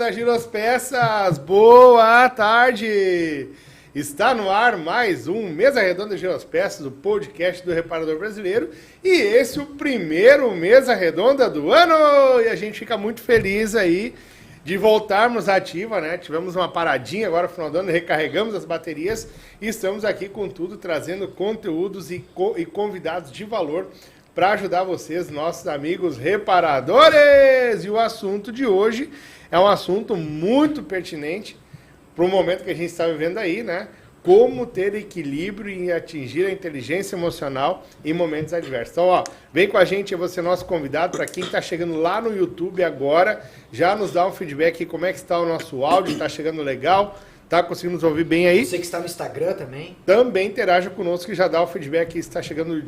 da Girospeças, boa tarde! Está no ar mais um Mesa Redonda Girospeças, o podcast do Reparador Brasileiro, e esse é o primeiro Mesa Redonda do ano, e a gente fica muito feliz aí de voltarmos à ativa, né? Tivemos uma paradinha agora no final do ano, recarregamos as baterias e estamos aqui com tudo, trazendo conteúdos e convidados de valor para ajudar vocês, nossos amigos reparadores. E o assunto de hoje é um assunto muito pertinente para o momento que a gente está vivendo aí, né? Como ter equilíbrio e atingir a inteligência emocional em momentos adversos. Então, ó, vem com a gente, você é nosso convidado. Para quem está chegando lá no YouTube agora, já nos dá um feedback aí, como é que está o nosso áudio, está chegando legal? Tá conseguindo nos ouvir bem aí? Você que está no Instagram também. Também interaja conosco, que já dá o feedback, está chegando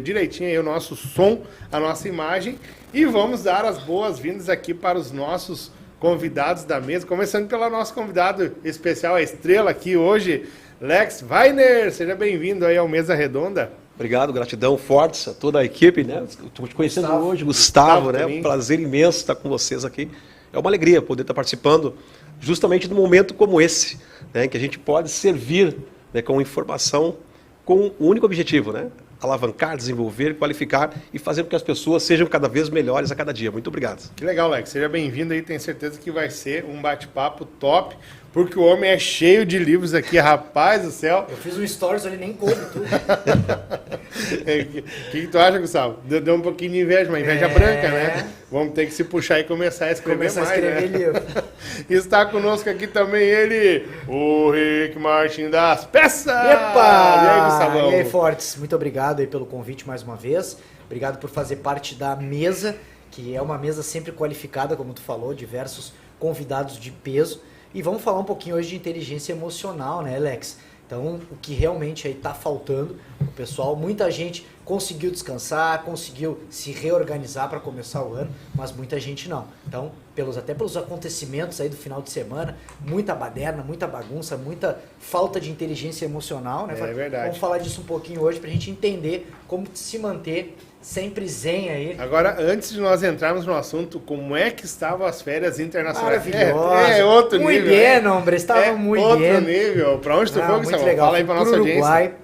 direitinho aí o nosso som, a nossa imagem. E vamos dar as boas-vindas aqui para os nossos convidados da mesa, começando pelo nosso convidado especial, a estrela aqui hoje, Lex Weiner. Seja bem-vindo aí ao Mesa Redonda. Obrigado, gratidão, fortes a toda a equipe, né? Estou te conhecendo hoje, Gustavo, né? Um prazer imenso estar com vocês aqui. É uma alegria poder estar participando justamente num momento como esse, né? Que a gente pode servir, né, com informação com o único objetivo, né? Alavancar, desenvolver, qualificar e fazer com que as pessoas sejam cada vez melhores a cada dia. Muito obrigado. Que legal, Lex. Seja bem-vindo aí. Tenho certeza que vai ser um bate-papo top, porque o homem é cheio de livros aqui, rapaz do céu. Eu fiz um stories ali, nem coube tudo. O que tu acha, Gustavo? Deu um pouquinho de inveja, uma inveja branca, né? Vamos ter que se puxar e começar a escrever mais, né? Livro. Está conosco aqui também ele, o Rick Martin das Peças! Epa! E aí, Gustavão? E aí, Fortes? Muito obrigado aí pelo convite mais uma vez. Obrigado por fazer parte da mesa, que é uma mesa sempre qualificada, como tu falou, diversos convidados de peso. E vamos falar um pouquinho hoje de inteligência emocional, né, Alex? Então, o que realmente aí tá faltando, o pessoal, muita gente conseguiu descansar, conseguiu se reorganizar para começar o ano, mas muita gente não. Então, até pelos acontecimentos aí do final de semana, muita baderna, muita bagunça, muita falta de inteligência emocional, né? É verdade. Vamos falar disso um pouquinho hoje pra gente entender como se manter sempre zen aí. Agora, antes de nós entrarmos no assunto, como é que estavam as férias internacionais? Maravilhosa. É outro nível. Muito bem, hombre, estava muito bem. Outro nível. Pra onde tu foi, muito Gustavo? legal. Fala aí pra nossa audiência.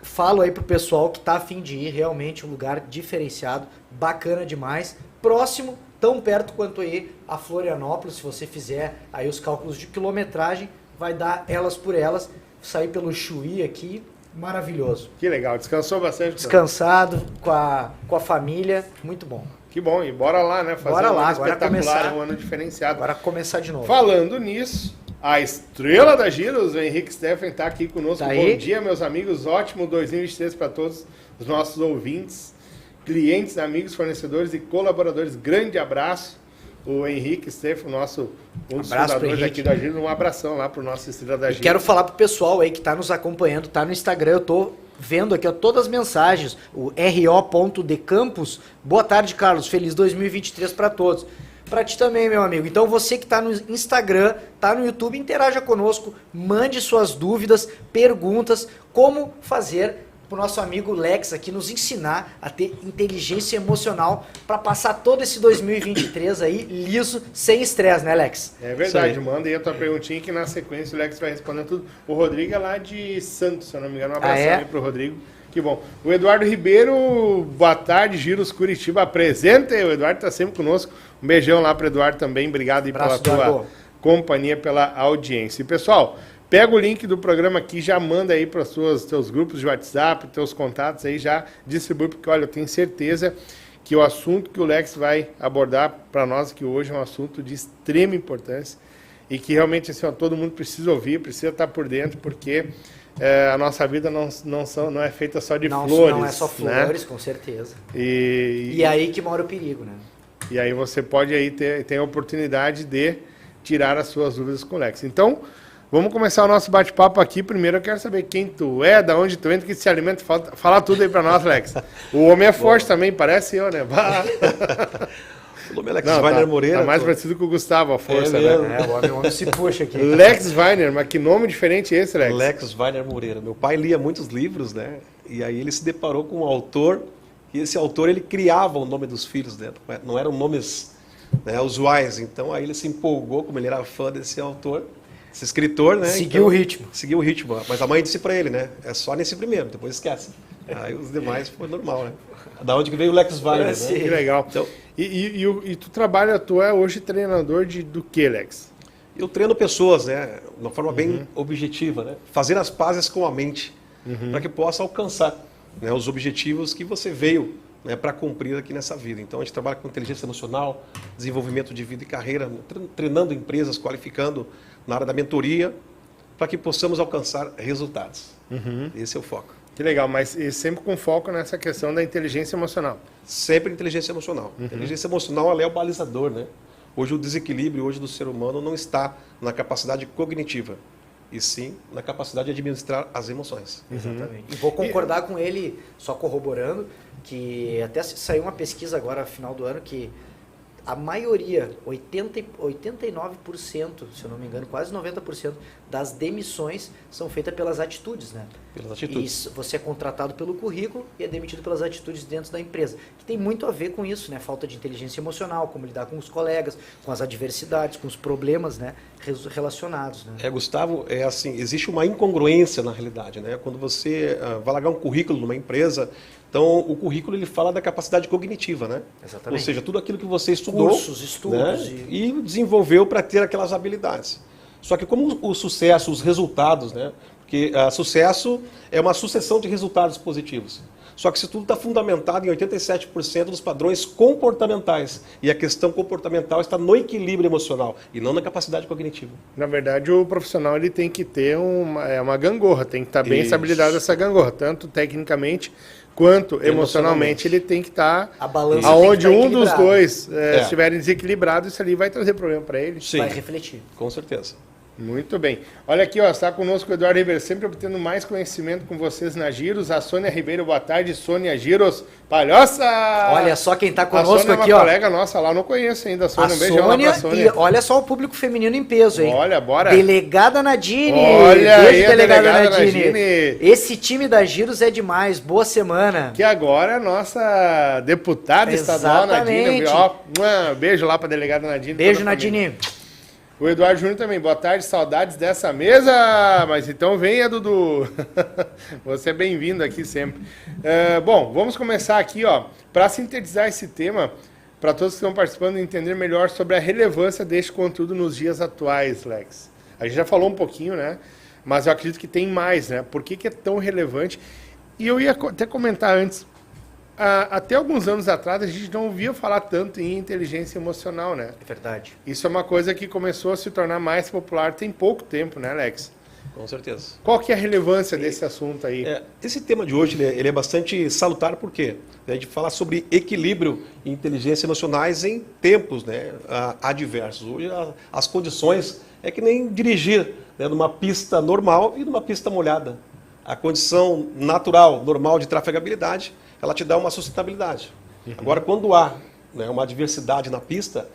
Falo aí pro pessoal que tá a fim de ir, realmente um lugar diferenciado, bacana demais, próximo, tão perto quanto ir a Florianópolis. Se você fizer aí os cálculos de quilometragem, vai dar elas por elas, sair pelo Chuí aqui, maravilhoso. Que legal, descansou bastante? Descansado, com a família, muito bom. Que bom, e bora lá, né? Fazer um ano espetacular, um ano diferenciado. Agora começar de novo. Falando nisso, a estrela da Giros, o Henrique Steffen, está aqui conosco. Tá Bom aí? dia, meus amigos. Ótimo 2023 para todos os nossos ouvintes, clientes, amigos, fornecedores e colaboradores. Grande abraço. O Henrique Steffen, um dos fundadores aqui da Giros. Um abração lá para o nosso estrela da Giros. Quero falar pro pessoal aí que está nos acompanhando, tá no Instagram, eu tô vendo aqui, ó, todas as mensagens, o ro.decampos, boa tarde, Carlos, feliz 2023 para todos. Para ti também, meu amigo. Então você que está no Instagram, está no YouTube, interaja conosco, mande suas dúvidas, perguntas, como fazer para o nosso amigo Lex aqui nos ensinar a ter inteligência emocional para passar todo esse 2023 aí liso, sem estresse, né, Lex? É verdade, manda aí a tua perguntinha que na sequência o Lex vai respondendo tudo. O Rodrigo é lá de Santos, se eu não me engano. Um abração aí pro Rodrigo. Que bom. O Eduardo Ribeiro, boa tarde, Giros Curitiba, apresenta. O Eduardo está sempre conosco. Um beijão lá para o Eduardo também. Obrigado aí pela tua companhia, pela audiência. E, pessoal, pega o link do programa aqui, já manda aí para os teus grupos de WhatsApp, teus contatos aí, já distribui, porque, olha, eu tenho certeza que o assunto que o Lex vai abordar para nós aqui hoje é um assunto de extrema importância e que realmente assim, ó, todo mundo precisa ouvir, precisa estar por dentro, porque a nossa vida não é feita só de flores. Não é só flores, né? Com certeza. E aí que mora o perigo, né? E aí você pode aí ter a oportunidade de tirar as suas dúvidas com o Lex. Então, vamos começar o nosso bate-papo aqui. Primeiro eu quero saber quem tu é, da onde tu entra, que se alimenta. Fala tudo aí pra nós, Lex. O homem é forte também, parece eu, né? O nome é Lex Weiner Moreira. Tá mais parecido com o Gustavo, a força, né? O homem se puxa aqui. Lex Weiner, mas que nome diferente é esse, Lex? Lex Weiner Moreira. Meu pai lia muitos livros, né? E aí ele se deparou com um autor, e esse autor ele criava o nome dos filhos, né? Não eram nomes né, os whys. Então aí ele se empolgou, como ele era fã desse autor, esse escritor, né? Seguiu o ritmo. Seguiu o ritmo. Mas a mãe disse para ele, né? É só nesse primeiro, depois esquece. Aí os demais foi normal, né? Da onde que veio o Lex Wagner, né? Que legal. Então, e tu é hoje treinador do que, Lex? Eu treino pessoas, né? De uma forma bem objetiva, né? Fazer as pazes com a mente, para que possa alcançar, né, os objetivos que você veio, né, para cumprir aqui nessa vida. Então a gente trabalha com inteligência emocional, desenvolvimento de vida e carreira, treinando empresas, qualificando na área da mentoria, para que possamos alcançar resultados. Esse é o foco. Que legal, mas sempre com foco nessa questão da inteligência emocional. Sempre inteligência emocional. Inteligência emocional, ela é o balizador, né? Hoje o desequilíbrio do ser humano não está na capacidade cognitiva, e sim na capacidade de administrar as emoções. Exatamente. E vou concordar com ele, só corroborando, que até saiu uma pesquisa agora, no final do ano, que a maioria, 89%, se eu não me engano, quase 90% das demissões são feitas pelas atitudes, né? Pelas atitudes. E você é contratado pelo currículo e é demitido pelas atitudes dentro da empresa, que tem muito a ver com isso, né? Falta de inteligência emocional, como lidar com os colegas, com as adversidades, com os problemas, né, relacionados, né? Gustavo, é assim, existe uma incongruência na realidade, né? Quando você vai largar um currículo numa empresa, então o currículo ele fala da capacidade cognitiva, né? Exatamente. Ou seja, tudo aquilo que você estudou, cursos, estudos, né, e desenvolveu para ter aquelas habilidades. Só que como o sucesso, os resultados, né? Porque sucesso é uma sucessão de resultados positivos. Só que isso tudo está fundamentado em 87% dos padrões comportamentais. E a questão comportamental está no equilíbrio emocional e não na capacidade cognitiva. Na verdade, o profissional ele tem que ter uma gangorra, tem que estar bem estabilizado essa gangorra, tanto tecnicamente quanto emocionalmente. Ele tem que estar aonde um dos dois estiverem desequilibrados, isso ali vai trazer problema para ele. Sim. Vai refletir. Com certeza. Muito bem. Olha aqui, ó, está conosco o Eduardo Ribeiro, sempre obtendo mais conhecimento com vocês na Giros. A Sônia Ribeiro, boa tarde. Sônia Giros, palhoça! Olha só quem está conosco aqui, ó. A Sônia é uma colega nossa lá, não conheço ainda a Sônia. Um beijão lá pra Sônia. E olha só o público feminino em peso, hein? Olha, bora. Delegada Nadine. Olha Beijo, aí, delegada Nadine. Nadine. Esse time da Giros é demais. Boa semana. Que agora é a nossa deputada estadual, Nadine. Ó, beijo lá para a delegada Nadine. Beijo, Nadine. O Eduardo Júnior também, boa tarde, saudades dessa mesa, mas então venha, Dudu. Você é bem-vindo aqui sempre. Bom, vamos começar aqui, ó, para sintetizar esse tema, para todos que estão participando entender melhor sobre a relevância deste conteúdo nos dias atuais, Lex. A gente já falou um pouquinho, né? Mas eu acredito que tem mais, né? Por que é tão relevante? E eu ia até comentar antes, até alguns anos atrás a gente não ouvia falar tanto em inteligência emocional, né? É verdade. Isso é uma coisa que começou a se tornar mais popular tem pouco tempo, né, Alex? Com certeza. Qual que é a relevância desse assunto aí? Esse tema de hoje ele é bastante salutar, porque a gente fala sobre equilíbrio e inteligência emocionais em tempos, né, adversos. Hoje as condições é que nem dirigir, né, numa pista normal e numa pista molhada. A condição natural, normal de trafegabilidade, ela te dá uma sustentabilidade. Agora, quando há, né, uma adversidade na pista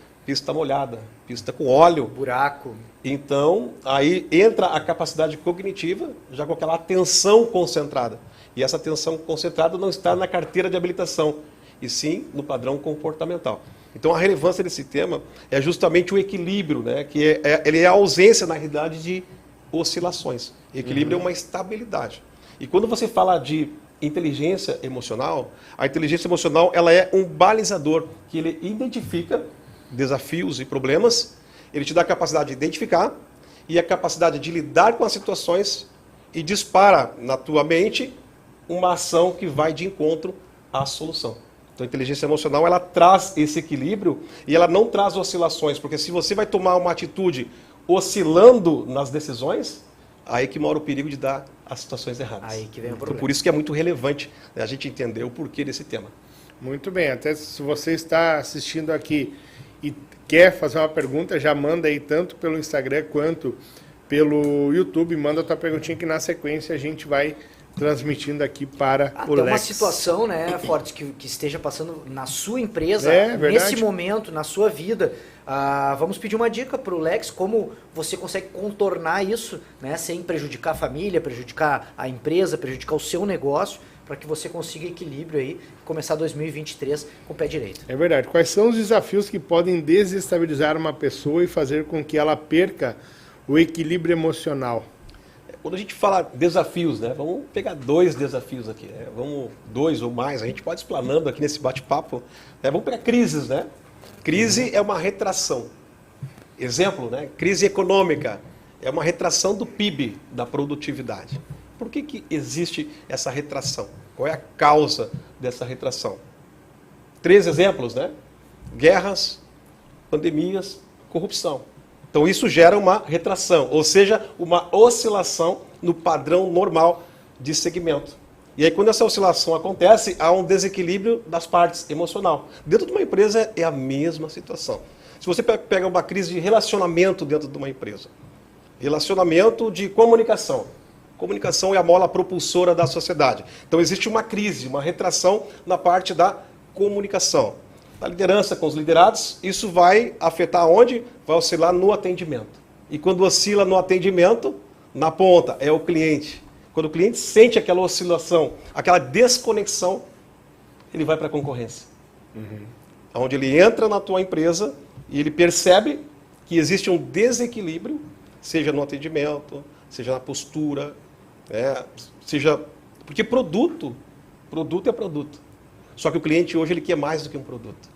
molhada, pista com óleo, buraco. Então, aí entra a capacidade cognitiva, já com aquela atenção concentrada. E essa atenção concentrada não está na carteira de habilitação, e sim no padrão comportamental. Então, a relevância desse tema é justamente o equilíbrio, né, que ele é a ausência, na realidade, de oscilações. Equilíbrio é uma estabilidade. E quando você fala de inteligência emocional, a inteligência emocional ela é um balizador que ele identifica desafios e problemas, ele te dá a capacidade de identificar e a capacidade de lidar com as situações e dispara na tua mente uma ação que vai de encontro à solução. Então a inteligência emocional ela traz esse equilíbrio e ela não traz oscilações, porque se você vai tomar uma atitude oscilando nas decisões, aí que mora o perigo de dar as situações erradas. Aí que vem o problema. Então, por isso que é muito relevante, né, a gente entender o porquê desse tema. Muito bem, até se você está assistindo aqui e quer fazer uma pergunta, já manda aí tanto pelo Instagram quanto pelo YouTube, manda a tua perguntinha que na sequência a gente vai transmitindo aqui para o Lex. Tem uma situação, né, Fortes, que esteja passando na sua empresa, nesse momento, na sua vida. Vamos pedir uma dica para o Lex, como você consegue contornar isso, né, sem prejudicar a família, prejudicar a empresa, prejudicar o seu negócio. para que você consiga equilíbrio aí, começar 2023 com o pé direito. É verdade. Quais são os desafios que podem desestabilizar uma pessoa e fazer com que ela perca o equilíbrio emocional? Quando a gente fala desafios, né? Vamos pegar 2 desafios aqui, né? Vamos 2 ou mais, a gente pode explanando aqui nesse bate-papo. Vamos pegar crises, né? Crise é uma retração. Exemplo, né? Crise econômica é uma retração do PIB, da produtividade. Por que existe essa retração? Qual é a causa dessa retração? 3 exemplos, né? Guerras, pandemias, corrupção. Então isso gera uma retração, ou seja, uma oscilação no padrão normal de segmento. E aí quando essa oscilação acontece, há um desequilíbrio das partes emocional. Dentro de uma empresa é a mesma situação. Se você pega uma crise de relacionamento dentro de uma empresa, relacionamento de comunicação. Comunicação é a mola propulsora da sociedade. Então existe uma crise, uma retração na parte da comunicação. Da liderança com os liderados, isso vai afetar onde? Vai oscilar no atendimento. E quando oscila no atendimento, na ponta, é o cliente. Quando o cliente sente aquela oscilação, aquela desconexão, ele vai para a concorrência. Onde ele entra na tua empresa e ele percebe que existe um desequilíbrio, seja no atendimento, seja na postura, seja... Porque produto é produto. Só que o cliente hoje ele quer mais do que um produto.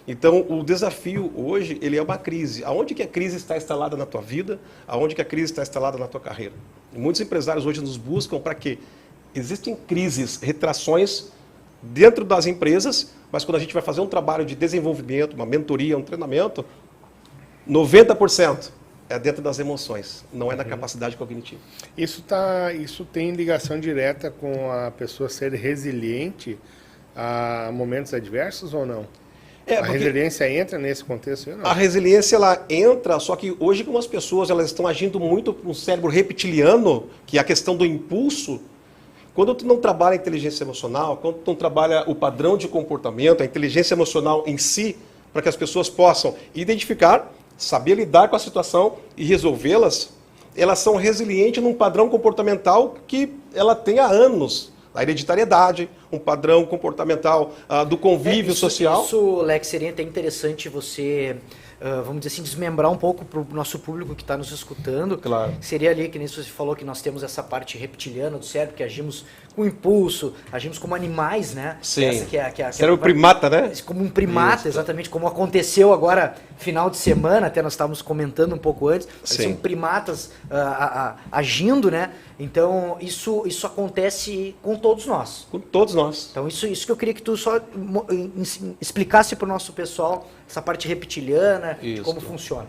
Então, o desafio hoje, ele é uma crise. Aonde que a crise está instalada na tua vida? Aonde que a crise está instalada na tua carreira? E muitos empresários hoje nos buscam para quê? Existem crises, retrações dentro das empresas, mas quando a gente vai fazer um trabalho de desenvolvimento, uma mentoria, um treinamento, 90% é dentro das emoções, não é na capacidade cognitiva. Isso tem ligação direta com a pessoa ser resiliente a momentos adversos ou não? A resiliência entra nesse contexto? Ou não? A resiliência ela entra, só que hoje como as pessoas elas estão agindo muito com o cérebro reptiliano, que é a questão do impulso, quando tu não trabalha a inteligência emocional, quando tu não trabalha o padrão de comportamento, a inteligência emocional em si, para que as pessoas possam identificar, saber lidar com a situação e resolvê-las, elas são resilientes num padrão comportamental que ela tem há anos. A hereditariedade, um padrão comportamental do convívio social. Isso, Lex, seria até interessante você, vamos dizer assim, desmembrar um pouco para o nosso público que está nos escutando. Claro. Seria ali, que nem você falou, que nós temos essa parte reptiliana do cérebro, que agimos com impulso, agimos como animais, né? Sim. Essa cérebro primata, né? Como um primata, isso. Exatamente, como aconteceu agora, final de semana, até nós estávamos comentando um pouco antes, são primatas agindo, né? Então, isso acontece com todos nós. Com todos nós. Então, isso que eu queria que tu só explicasse para o nosso pessoal, essa parte reptiliana, de como funciona.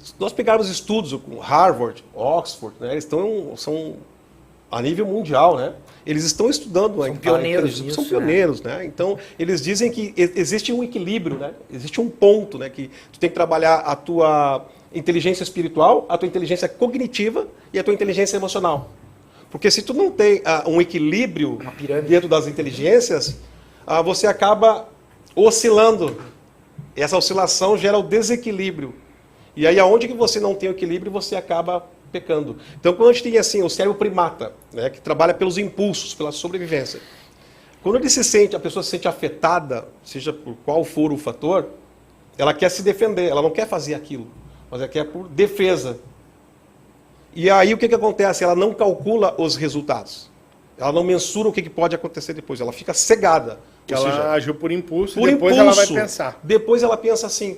Se nós pegarmos estudos com Harvard, Oxford, né, eles são a nível mundial, né? Eles estão estudando... São pioneiros nisso, são pioneiros, né? Então, eles dizem que existe um equilíbrio, né? Existe um ponto, né? Que tu tem que trabalhar a tua inteligência espiritual, a tua inteligência cognitiva e a tua inteligência emocional. Porque se tu não tem um equilíbrio dentro das inteligências, você acaba oscilando. Essa oscilação gera o desequilíbrio. E aí, aonde que você não tem o equilíbrio, você acaba pecando. Então, quando a gente tem assim, o cérebro primata, né, que trabalha pelos impulsos, pela sobrevivência, quando a pessoa se sente afetada, seja por qual for o fator, ela quer se defender, ela não quer fazer aquilo, mas ela quer por defesa. E aí o que acontece? Ela não calcula os resultados. Ela não mensura o que pode acontecer depois. Ela fica cegada. Ela agiu por impulso e depois ela vai pensar. Depois ela pensa assim...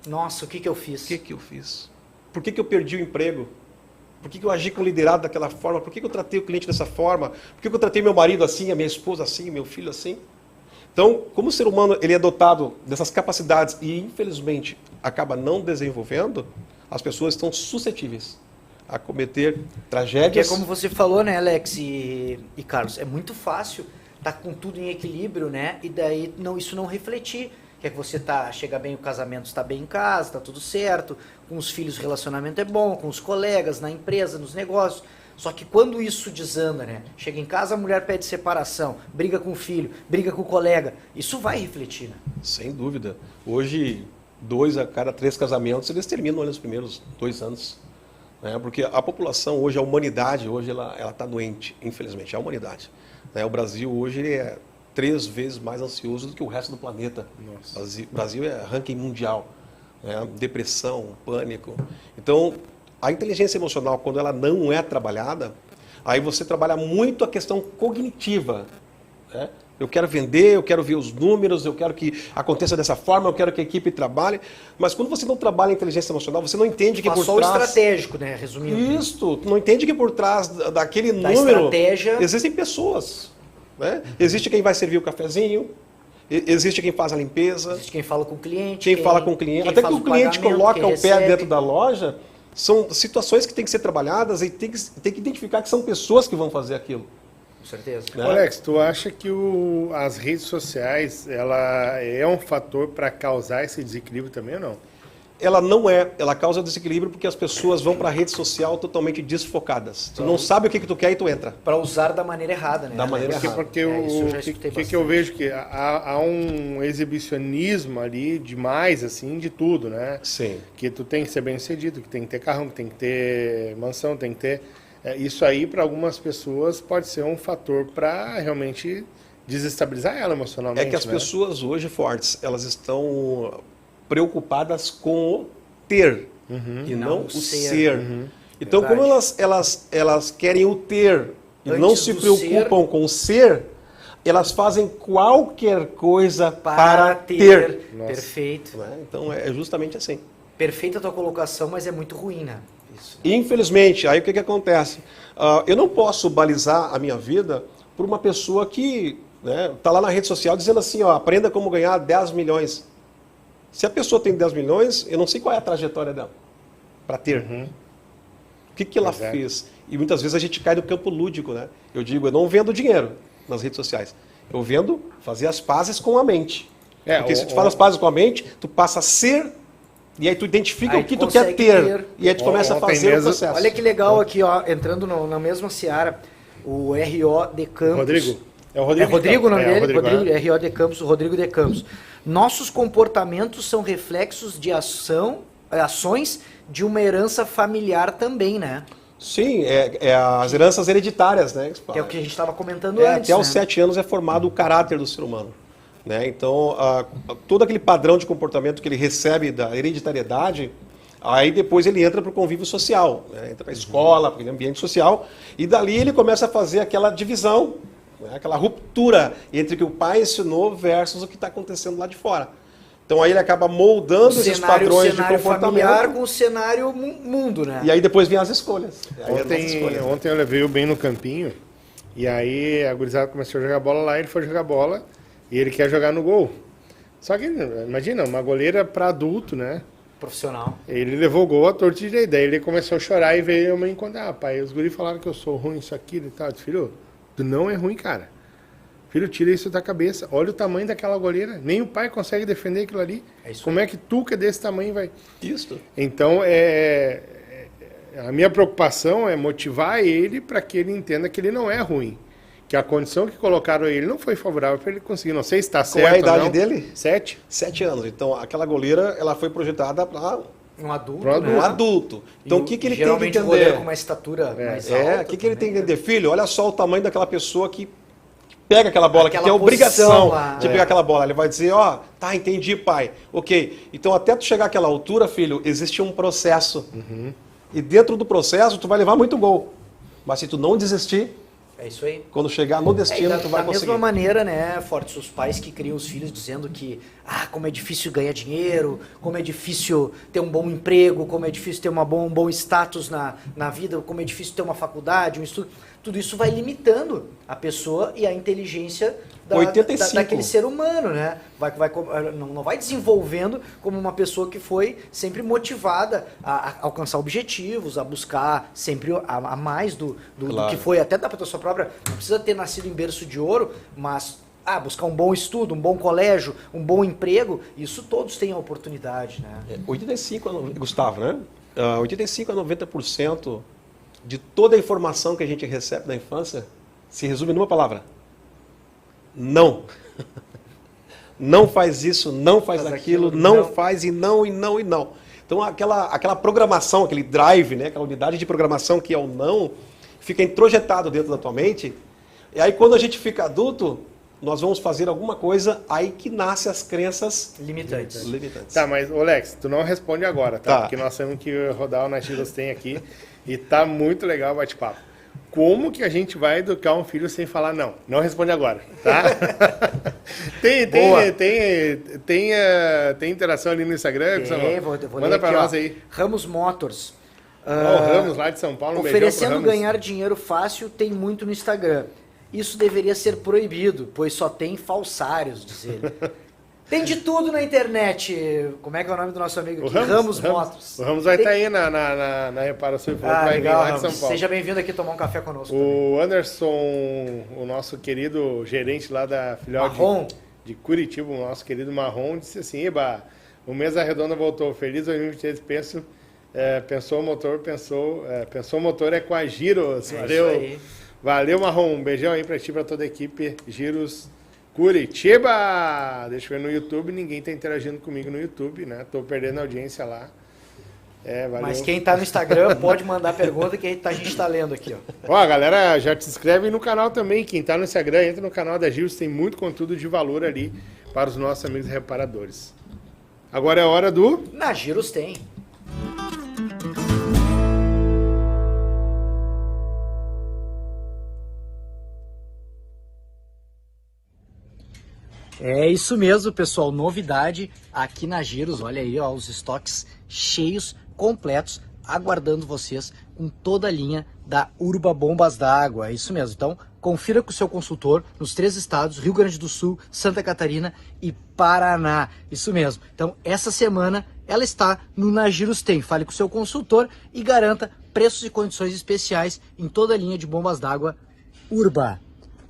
Nossa, o que eu fiz? O que eu fiz? Por que eu perdi o emprego? Por que eu agi com o liderado daquela forma? Por que eu tratei o cliente dessa forma? Por que eu tratei meu marido assim, a minha esposa assim, meu filho assim? Então, como o ser humano ele é dotado dessas capacidades e, infelizmente, acaba não desenvolvendo, as pessoas estão suscetíveis a cometer tragédias. Porque, como você falou, né, Alex e Carlos, é muito fácil estar com tudo em equilíbrio, né? E daí isso não refletir. Que é que você chega bem, o casamento está bem em casa, está tudo certo, com os filhos o relacionamento é bom, com os colegas, na empresa, nos negócios. Só que quando isso desanda, né? Chega em casa, a mulher pede separação, briga com o filho, briga com o colega. Isso vai refletir, né? Sem dúvida. Hoje, 2 a cada 3 casamentos, eles terminam nos primeiros 2 anos. né? Porque a população hoje, a humanidade hoje, ela está doente, infelizmente, a humanidade. Né? O Brasil hoje ele é 3 vezes mais ansioso do que o resto do planeta. Nossa. O Brasil é ranking mundial, né? Depressão, pânico. Então, a inteligência emocional, quando ela não é trabalhada, aí você trabalha muito a questão cognitiva, né? Eu quero vender, eu quero ver os números, eu quero que aconteça dessa forma, eu quero que a equipe trabalhe. Mas quando você não trabalha a inteligência emocional, você não entende que por trás... Só o estratégico, né? Resumindo. Isso, tu não entende que por trás daquele número existem pessoas. Né? Existe quem vai servir o cafezinho, existe quem faz a limpeza. Existe quem fala com o cliente. Quem fala com o cliente. Até que o cliente coloca o pé dentro da loja, são situações que têm que ser trabalhadas e tem que identificar que são pessoas que vão fazer aquilo. Com certeza. Né? Alex, tu acha que as redes sociais ela é um fator para causar esse desequilíbrio também ou não? Ela não é. Ela causa desequilíbrio porque as pessoas vão para a rede social totalmente desfocadas. Tu não sabe o que tu quer e tu entra. Para usar da maneira errada, né? Da maneira errada. Porque que eu vejo que há um exibicionismo ali demais, assim, de tudo, né? Sim. Que tu tem que ser bem sucedido, que tem que ter carrão, que tem que ter mansão, tem que ter... Isso aí, para algumas pessoas, pode ser um fator para realmente desestabilizar ela emocionalmente. É que as pessoas hoje fortes, elas estão preocupadas com o ter e não o ser. Então, como elas querem o ter e não se preocupam com o ser, elas fazem qualquer coisa para ter. Perfeito. Né? Então, é justamente assim. Perfeita a tua colocação, mas é muito ruim, né? Isso. Infelizmente, aí o que acontece? Eu não posso balizar a minha vida por uma pessoa que está lá na rede social dizendo assim, ó, aprenda como ganhar 10 milhões. Se a pessoa tem 10 milhões, eu não sei qual é a trajetória dela para ter. O que ela fez? E muitas vezes a gente cai no campo lúdico, né? Eu digo, eu não vendo dinheiro nas redes sociais. Eu vendo fazer as pazes com a mente. Porque se tu faz as pazes com a mente, tu passa a ser... E aí tu identifica o que tu quer ter. E aí tu começa a fazer o processo. Olha que legal aqui, ó, entrando na mesma seara, o R.O. de Campos. Rodrigo. É Rodrigo o nome dele? Rodrigo, R.O. de Campos, Rodrigo de Campos. Nossos comportamentos são reflexos de ações de uma herança familiar também, né? Sim, as heranças hereditárias, né? Que é o que a gente estava comentando antes. Até aos 7 anos é formado o caráter do ser humano. Né? Então, todo aquele padrão de comportamento que ele recebe da hereditariedade, aí depois ele entra para o convívio social, né? Entra para a escola, para o ambiente social, e dali ele começa a fazer aquela divisão, né? Aquela ruptura entre o que o pai ensinou versus o que está acontecendo lá de fora. Então aí ele acaba moldando esses padrões de comportamento. Familiar com o cenário mundo, né? E aí depois vem as escolhas. Ontem eu levei o bem no campinho, e aí a gurizada começou a jogar bola lá, ele foi jogar bola, e ele quer jogar no gol. Só que, imagina, uma goleira para adulto, né? Profissional. Ele levou o gol à torta de direita. Daí ele começou a chorar e veio me encontrar. Pai, os guris falaram que eu sou ruim, isso, aquilo e tal. Eu disse, filho, tu não é ruim, cara. Filho, tira isso da cabeça. Olha o tamanho daquela goleira. Nem o pai consegue defender aquilo ali. Como é que tu, que é desse tamanho, vai... Isso. Então, a minha preocupação é motivar ele para que ele entenda que ele não é ruim. Que a condição que colocaram ele não foi favorável para ele conseguir. Não sei se está certo. Qual é a idade ou não. dele? 7. 7 anos. Então, aquela goleira, ela foi projetada para um adulto. Um adulto. Então, o que ele tem que entender? Geralmente o goleiro com uma estatura mais alta. O que ele tem que entender? Filho, olha só o tamanho daquela pessoa que pega aquela bola, que tem a obrigação de pegar aquela bola. Ele vai dizer, ó, tá, entendi, pai. Ok. Então, até tu chegar àquela altura, filho, existe um processo. E dentro do processo, tu vai levar muito gol. Mas se tu não desistir... É isso aí. Quando chegar no destino, tu vai conseguir. Da mesma maneira, né, Fortes, os pais que criam os filhos dizendo que como é difícil ganhar dinheiro, como é difícil ter um bom emprego, como é difícil ter um bom status na vida, como é difícil ter uma faculdade, um estudo. Tudo isso vai limitando a pessoa e a inteligência daquele ser humano, né? Não vai desenvolvendo como uma pessoa que foi sempre motivada a alcançar objetivos, a buscar sempre a mais do que foi, até da pessoa própria. Não precisa ter nascido em berço de ouro, mas buscar um bom estudo, um bom colégio, um bom emprego, isso todos têm a oportunidade, né? 85, Gustavo, né? 85 a 90% de toda a informação que a gente recebe da infância se resume numa palavra. Não. Não faz isso, não faz aquilo, não faz e não. Então aquela programação, aquele drive, né? Aquela unidade de programação que é o não, fica introjetado dentro da tua mente. E aí quando a gente fica adulto, nós vamos fazer alguma coisa, aí que nascem as crenças limitantes. Tá, mas Alex, tu não responde agora, tá? Porque nós temos que rodar o Nagiros tem aqui e tá muito legal o bate-papo. Como que a gente vai educar um filho sem falar não? Não responde agora, tá? tem interação ali no Instagram? Vou Manda para nós aí. Ramos Motors. O Ramos lá de São Paulo. Oferecendo ganhar dinheiro fácil tem muito no Instagram. Isso deveria ser proibido, pois só tem falsários, diz ele. Tem de tudo na internet. Como é que é o nome do nosso amigo aqui? Ramos Motors. O Ramos vai estar aí na reparação e vai legal, vir lá de São Paulo. Seja bem-vindo aqui tomar um café conosco. O Anderson, o nosso querido gerente lá da filial de Curitiba, o nosso querido Marrom, disse assim: Eba, o Mesa Redonda voltou. Feliz 2023, pensou o motor é com a Giros. Valeu. Valeu, Marrom. Um beijão aí pra ti, pra toda a equipe Giros Curitiba. Deixa eu ver no YouTube. Ninguém tá interagindo comigo no YouTube, né? Tô perdendo a audiência lá. Valeu. Mas quem tá no Instagram pode mandar pergunta que a gente tá lendo aqui, ó. Ó, galera, já te inscreve no canal também. Quem tá no Instagram, entra no canal da Giros. Tem muito conteúdo de valor ali para os nossos amigos reparadores. Agora é a hora do... Na Giros tem. É isso mesmo, pessoal. Novidade aqui na Giros. Olha aí, ó, os estoques cheios, completos, aguardando vocês com toda a linha da Urba Bombas d'Água. É isso mesmo. Então, confira com o seu consultor nos 3 estados, Rio Grande do Sul, Santa Catarina e Paraná. Isso mesmo. Então, essa semana ela está no Na Giros Tem. Fale com o seu consultor e garanta preços e condições especiais em toda a linha de bombas d'água Urba.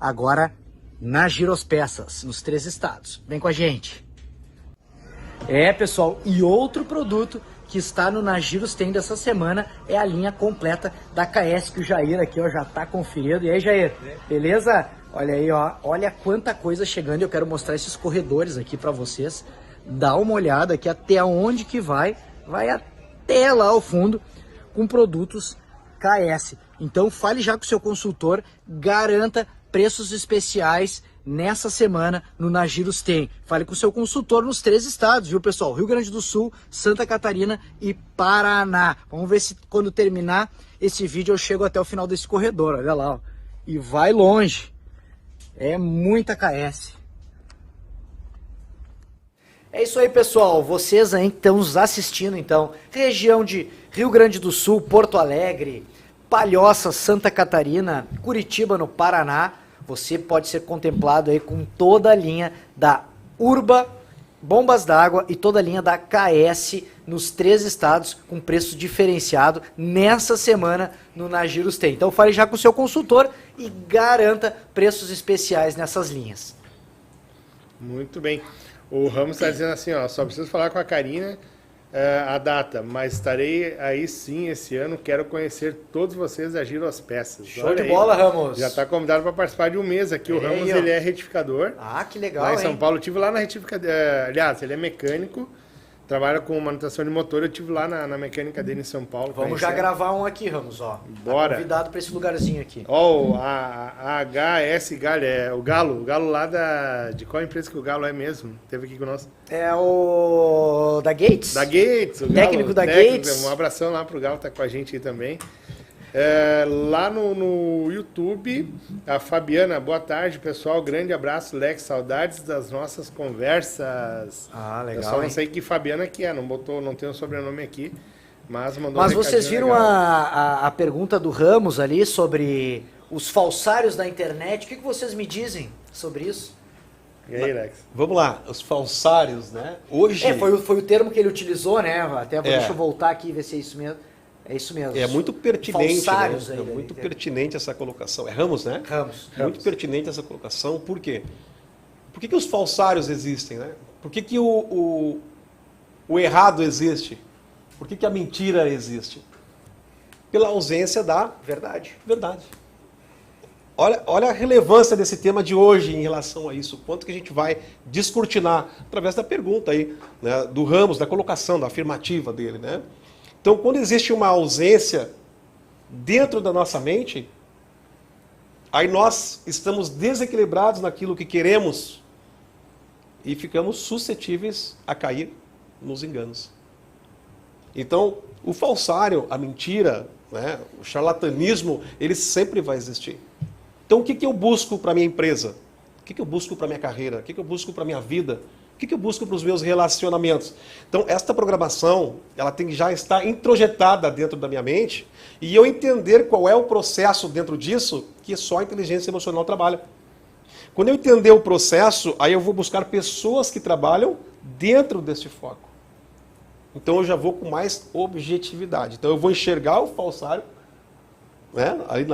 Agora, na Giros Peças, nos 3 estados. Vem com a gente. Pessoal, e outro produto que está no Na Giros Tem dessa semana é a linha completa da KS, que o Jair aqui, ó, já está conferindo. E aí, Jair, beleza? Olha aí, ó, olha quanta coisa chegando. Eu quero mostrar esses corredores aqui para vocês. Dá uma olhada aqui até onde que vai até lá ao fundo com produtos KS. Então fale já com o seu consultor, garanta preços especiais nessa semana no Na Giros Tem. Fale com o seu consultor nos 3 estados, viu, pessoal? Rio Grande do Sul, Santa Catarina e Paraná. Vamos ver se quando terminar esse vídeo eu chego até o final desse corredor, olha lá, ó. E vai longe. É muita KS. É isso aí, pessoal. Vocês aí que estão nos assistindo, então, região de Rio Grande do Sul, Porto Alegre, Palhoça, Santa Catarina, Curitiba, no Paraná, você pode ser contemplado aí com toda a linha da Urba Bombas d'Água e toda a linha da KS nos 3 estados com preço diferenciado nessa semana no Na Giros Tem. Então fale já com o seu consultor e garanta preços especiais nessas linhas. Muito bem. O Ramos está dizendo assim, ó, só preciso falar com a Karina a data, mas estarei aí sim esse ano, quero conhecer todos vocês da Giros Peças. Show de bola, Ramos. Já está convidado para participar de um mês aqui. O Ramos, ele é retificador. Ah, que legal, lá em São Paulo. Eu estive lá na retificadora, aliás, ele é mecânico, trabalha com manutenção de motor. Eu estive lá na mecânica dele em São Paulo. Vamos já gravar um aqui, Ramos, ó. Bora. Tá convidado para esse lugarzinho aqui. Ó, a HS Galho, o Galo lá de qual empresa que o Galo é mesmo? Teve aqui com nós. É o da Gates. Da Gates, o técnico da Gates. Um abração lá pro Galo, tá com a gente aí também. Lá no YouTube, a Fabiana, boa tarde, pessoal, grande abraço, Lex, saudades das nossas conversas. Ah, legal. Eu só não sei que Fabiana que é, não tem o sobrenome aqui, mas mandou Mas vocês viram a pergunta do Ramos ali sobre os falsários da internet, o que vocês me dizem sobre isso? E aí, Lex? Vamos lá, os falsários, né? Hoje... Foi o termo que ele utilizou, né? Até deixa eu voltar aqui e ver se é isso mesmo. É isso mesmo. É muito pertinente, falsários, né? aí, É muito pertinente essa colocação. É Ramos, né? Ramos. Muito pertinente essa colocação. Por quê? Por que os falsários existem, né? Por que o errado existe? Por que a mentira existe? Pela ausência da verdade. olha a relevância desse tema de hoje em relação a isso. Quanto que a gente vai descortinar através da pergunta aí, né, do Ramos, da colocação, da afirmativa dele, né? Então, quando existe uma ausência dentro da nossa mente, aí nós estamos desequilibrados naquilo que queremos e ficamos suscetíveis a cair nos enganos. Então, o falsário, a mentira, né, o charlatanismo, ele sempre vai existir. Então, o que eu busco para a minha empresa? O que eu busco para a minha carreira? O que eu busco para a minha vida? O que eu busco para os meus relacionamentos? Então, esta programação, ela tem que já estar introjetada dentro da minha mente e eu entender qual é o processo dentro disso que só a inteligência emocional trabalha. Quando eu entender o processo, aí eu vou buscar pessoas que trabalham dentro desse foco. Então eu já vou com mais objetividade. Então eu vou enxergar o falsário, né, aí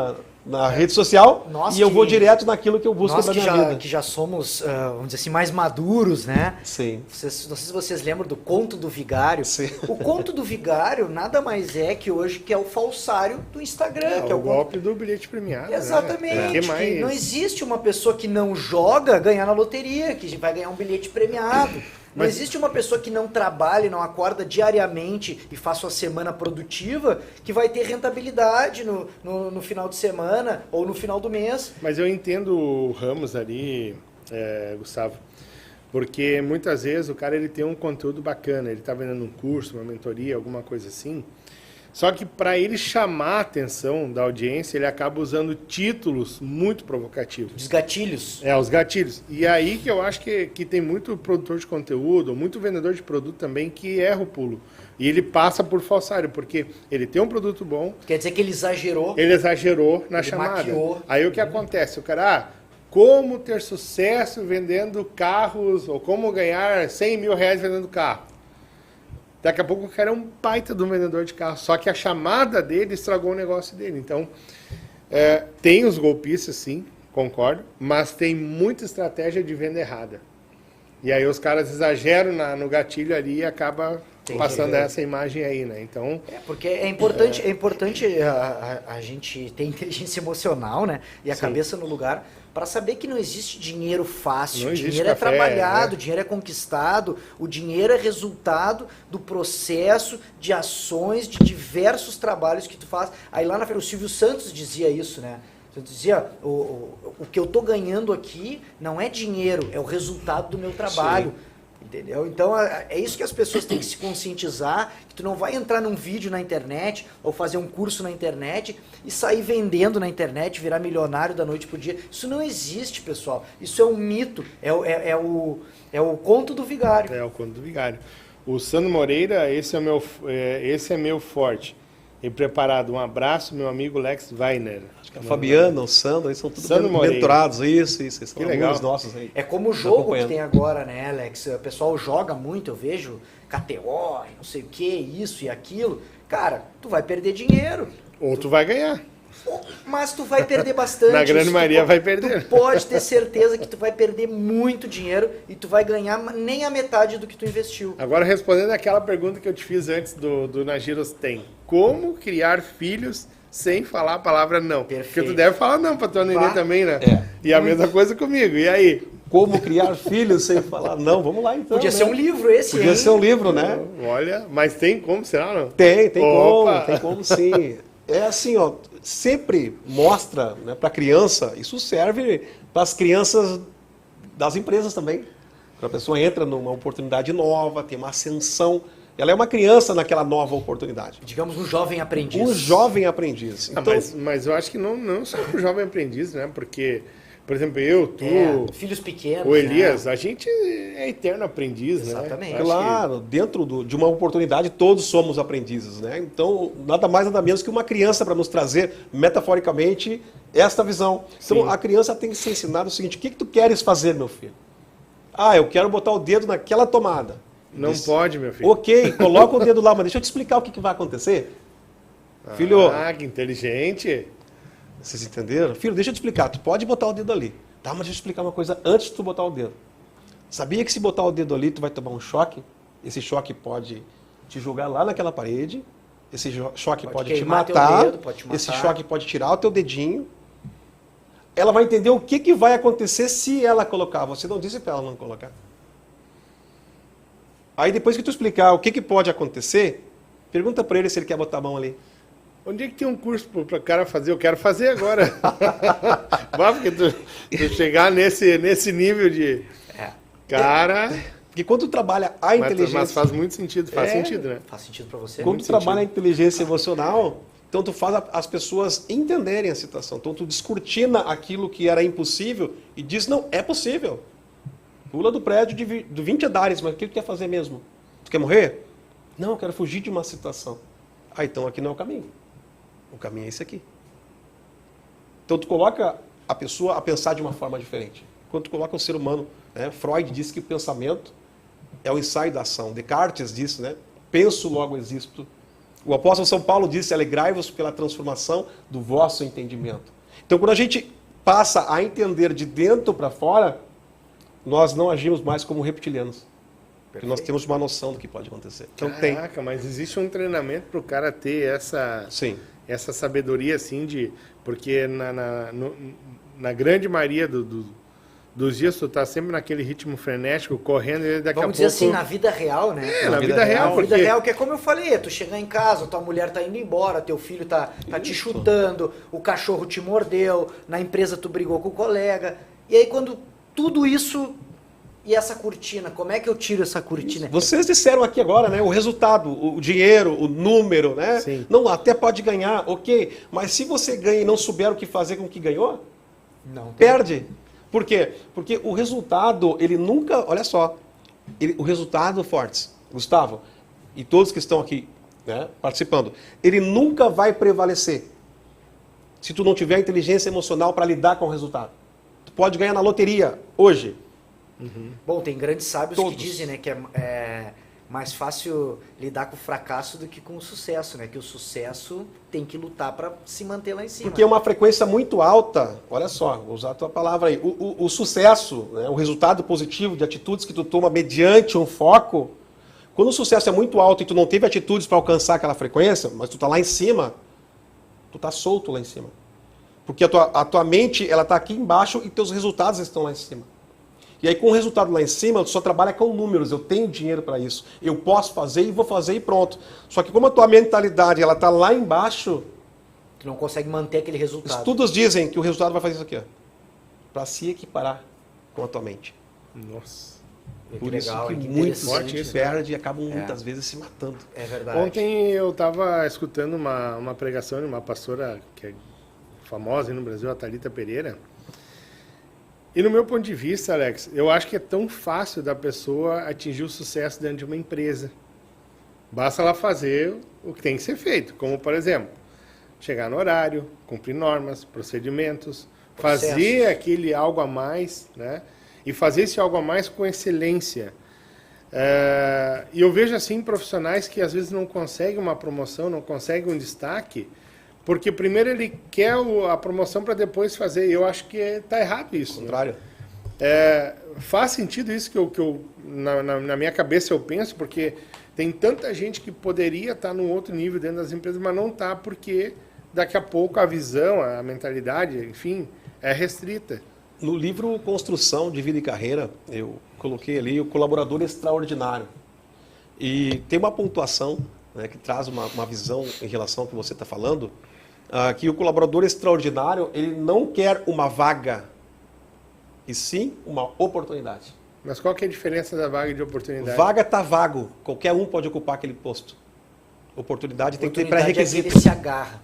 na rede social, e eu vou direto naquilo que eu busco para minha vida. Que já somos, vamos dizer assim, mais maduros, né? Sim. Não sei se vocês lembram do Conto do Vigário. Sim. O Conto do Vigário nada mais é que hoje que é o falsário do Instagram. Que é o golpe do bilhete premiado. Exatamente. Né? Que não existe uma pessoa que não joga ganhar na loteria, que vai ganhar um bilhete premiado. Não existe uma pessoa que não trabalhe, não acorda diariamente e faça uma semana produtiva que vai ter rentabilidade no final de semana ou no final do mês. Mas eu entendo o Ramos ali, Gustavo, porque muitas vezes o cara ele tem um conteúdo bacana, ele está vendendo um curso, uma mentoria, alguma coisa assim, só que para ele chamar a atenção da audiência, ele acaba usando títulos muito provocativos. Os gatilhos. Os gatilhos. E aí que eu acho que tem muito produtor de conteúdo, muito vendedor de produto também que erra o pulo. E ele passa por falsário, porque ele tem um produto bom. Quer dizer que ele exagerou. Ele exagerou na chamada. Maquiou. Aí o que acontece? O cara, como ter sucesso vendendo carros, ou como ganhar 100 mil reais vendendo carro. Daqui a pouco o cara é um baita de um vendedor de carro, só que a chamada dele estragou o negócio dele. Então, tem os golpistas, sim, concordo, mas tem muita estratégia de venda errada. E aí os caras exageram no gatilho ali e acaba passando essa imagem aí, né? Então, porque é importante a gente ter inteligência emocional, né? E a cabeça no lugar para saber que não existe dinheiro fácil. O dinheiro é trabalhado, o dinheiro é conquistado, o dinheiro é resultado do processo de ações, de diversos trabalhos que tu faz. Aí lá na feira o Silvio Santos dizia isso, né? Ele dizia, o que eu estou ganhando aqui não é dinheiro, é o resultado do meu trabalho. Sim. Entendeu? Então é isso que as pessoas têm que se conscientizar, que tu não vai entrar num vídeo na internet ou fazer um curso na internet e sair vendendo na internet, virar milionário da noite pro dia. Isso não existe, pessoal. Isso é um mito, é o conto do vigário. É o conto do vigário. O Sandro Moreira, esse é meu forte. E preparado. Um abraço, meu amigo Lex Weiner. A Fabiana, o Sandro, eles são todos menturados, isso, são que legal. Nossos aí. É como o jogo que tem agora, né, Alex? O pessoal joga muito, eu vejo KTO, não sei o que, isso e aquilo. Cara, tu vai perder dinheiro. Ou tu vai ganhar. Mas tu vai perder bastante. Na grande maioria vai perder. Tu pode ter certeza que tu vai perder muito dinheiro e tu vai ganhar nem a metade do que tu investiu. Agora, respondendo aquela pergunta que eu te fiz antes do Nagiros Tem. Como criar filhos sem falar a palavra não? Perfeito. Porque tu deve falar não pra tua neném também, né? E a mesma coisa comigo. E aí? Como criar filhos sem falar não? Vamos lá então. Podia ser um livro esse, Podia ser um livro, né? Olha, mas tem como, será não? Tem como sim. É assim, ó, sempre mostra, né, para a criança, isso serve para as crianças das empresas também. Quando a pessoa entra numa oportunidade nova, tem uma ascensão, ela é uma criança naquela nova oportunidade. Digamos um jovem aprendiz. Um jovem aprendiz. Então, mas eu acho que não só um jovem aprendiz, né? Porque, por exemplo, eu, tu, filhos pequenos, o Elias, a gente é eterno aprendiz, Exatamente. né? Claro, dentro de uma oportunidade todos somos aprendizes, né? Então, nada mais nada menos que uma criança para nos trazer, metaforicamente, esta visão. Então, a criança tem que ser ensinada o seguinte: o que tu queres fazer, meu filho? Eu quero botar o dedo naquela tomada. Não pode, meu filho. Ok, coloca o dedo lá, mas deixa eu te explicar o que vai acontecer. Filho... que inteligente. Vocês entenderam? Filho, deixa eu te explicar. Tu pode botar o dedo ali. Tá, mas deixa eu te explicar uma coisa antes de tu botar o dedo. Sabia que se botar o dedo ali, tu vai tomar um choque? Esse choque pode te jogar lá naquela parede. Esse choque pode te matar. Dedo, pode te matar. Esse choque pode tirar o teu dedinho. ela vai entender o que vai acontecer se ela colocar. Você não disse para ela não colocar. Aí depois que tu explicar o que pode acontecer, pergunta para ele se ele quer botar a mão ali. Onde é que tem um curso para o cara fazer? Eu quero fazer agora. Porque tu chegar nesse nível de... Cara... Porque quando tu trabalha a inteligência... Mas faz muito sentido, faz sentido, né? Faz sentido para você? Quando tu trabalha a inteligência emocional, então tu faz as pessoas entenderem a situação. Então tu descortina aquilo que era impossível e diz, não, é possível. Pula do prédio de 20 andares, mas o que tu quer fazer mesmo? Tu quer morrer? Não, eu quero fugir de uma situação. Ah, então aqui não é o caminho. O caminho é esse aqui. Então tu coloca a pessoa a pensar de uma forma diferente. Quando tu coloca o ser humano, né? Freud disse que o pensamento é o ensaio da ação. Descartes disse, né? Penso, logo existo. O apóstolo São Paulo disse, alegrai-vos pela transformação do vosso entendimento. Então quando a gente passa a entender de dentro para fora, nós não agimos mais como reptilianos. Porque nós temos uma noção do que pode acontecer. Então, Caraca, mas existe um treinamento para o cara ter essa sabedoria, assim, porque na grande maioria dos dias tu tá sempre naquele ritmo frenético, correndo, e daqui a pouco... Vamos dizer assim, na vida real, né? Na vida real. Na vida real, que é como eu falei, tu chegar em casa, tua mulher tá indo embora, teu filho tá te chutando, o cachorro te mordeu, na empresa tu brigou com o colega, e aí quando tudo isso... E essa cortina, como é que eu tiro essa cortina? Vocês disseram aqui agora, né? O resultado, o dinheiro, o número, né? Sim. Não, até pode ganhar, ok. Mas se você ganha e não souber o que fazer com o que ganhou, não perde. Por quê? Porque o resultado, ele nunca... Olha só, o resultado, Fortes, Gustavo, e todos que estão aqui, né, participando, ele nunca vai prevalecer se tu não tiver inteligência emocional para lidar com o resultado. Tu pode ganhar na loteria hoje. Bom, tem grandes sábios Todos. que dizem, né, que é mais fácil lidar com o fracasso do que com o sucesso, né? Que o sucesso tem que lutar para se manter lá em cima. Porque é uma frequência muito alta, olha só, vou usar a tua palavra aí, o sucesso, né, o resultado positivo de atitudes que tu toma mediante um foco, quando o sucesso é muito alto e tu não teve atitudes para alcançar aquela frequência, mas tu tá lá em cima, tu tá solto lá em cima. Porque a tua mente, ela tá aqui embaixo e teus resultados estão lá em cima. E aí, com o resultado lá em cima, tu só trabalha com números. Eu tenho dinheiro para isso. Eu posso fazer e vou fazer e pronto. Só que como a tua mentalidade ela tá lá embaixo... Tu não consegue manter aquele resultado. Estudos dizem que o resultado vai fazer isso aqui, ó. Para se equiparar com a tua mente. Nossa. Por legal, isso que que muitos interessante, se perdem e acabam muitas vezes se matando. É verdade. Ontem eu estava escutando uma pregação de uma pastora que é famosa aí no Brasil, a Thalita Pereira. E no meu ponto de vista, Alex, eu acho que é tão fácil da pessoa atingir o sucesso dentro de uma empresa. Basta ela fazer o que tem que ser feito, como, por exemplo, chegar no horário, cumprir normas, procedimentos, fazer aquele algo a mais, né? E fazer esse algo a mais com excelência. E eu vejo, assim, profissionais que às vezes não conseguem uma promoção, não conseguem um destaque, porque primeiro ele quer a promoção para depois fazer. E eu acho que está errado isso. Ao contrário. Faz sentido isso que eu na minha cabeça eu penso, porque tem tanta gente que poderia estar num outro nível dentro das empresas, mas não está porque daqui a pouco a visão, a mentalidade, enfim, é restrita. No livro Construção de Vida e Carreira, eu coloquei ali o colaborador extraordinário. E tem uma pontuação, né, que traz uma visão em relação ao que você está falando, que o colaborador extraordinário, ele não quer uma vaga, e sim uma oportunidade. Mas qual que é a diferença da vaga e de oportunidade? Vaga está vago, qualquer um pode ocupar aquele posto. Oportunidade tem que ter pré-requisito. É que ele se agarra.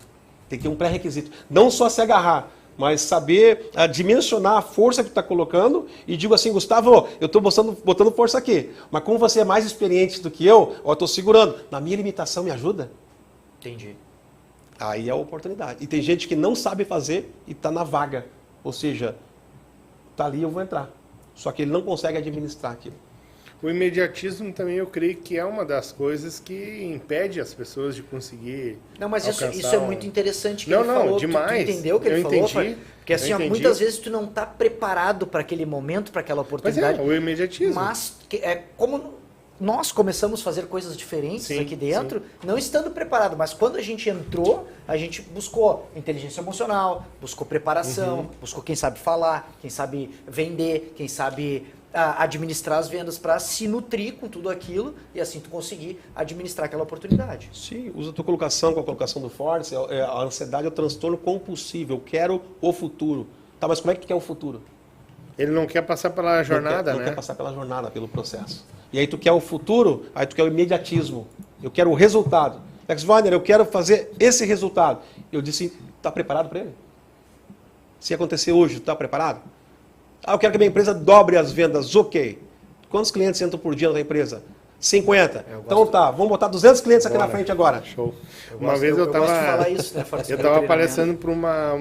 Tem que ter um pré-requisito. Não só se agarrar, mas saber dimensionar a força que tu está colocando e digo assim, Gustavo, eu estou botando força aqui, mas como você é mais experiente do que eu estou segurando. Na minha limitação, me ajuda? Entendi. Aí é a oportunidade. E tem gente que não sabe fazer e está na vaga. Ou seja, está ali, eu vou entrar. Só que ele não consegue administrar aquilo. O imediatismo também eu creio que é uma das coisas que impede as pessoas de conseguir. Não, mas isso é muito interessante que ele falou. Demais. Tu entendeu o que ele falou? Entendi. Porque assim, muitas vezes tu não está preparado para aquele momento, para aquela oportunidade. Mas o imediatismo. Mas é como nós começamos a fazer coisas diferentes Sim, aqui dentro, não estando preparado, mas quando a gente entrou, a gente buscou inteligência emocional, buscou preparação, buscou quem sabe falar, quem sabe vender, quem sabe administrar as vendas para se nutrir com tudo aquilo e assim tu conseguir administrar aquela oportunidade. Sim, usa a tua colocação com a colocação do Fortes, a ansiedade é o transtorno compulsivo, eu quero o futuro. Tá, mas como é que tu quer o futuro? Ele não quer passar pela jornada, não né? quer passar pela jornada, pelo processo. E aí tu quer o futuro, aí tu quer o imediatismo. Eu quero o resultado. Lex Wagner, eu quero fazer esse resultado. Eu disse, tá preparado para ele? Se acontecer hoje, tu tá preparado? Eu quero que a minha empresa dobre as vendas, ok. Quantos clientes entram por dia na tua empresa? 50. Então tá, vamos botar 200 clientes aqui na frente agora. Show. Uma vez eu gosto de falar isso, né? Eu estava palestrando para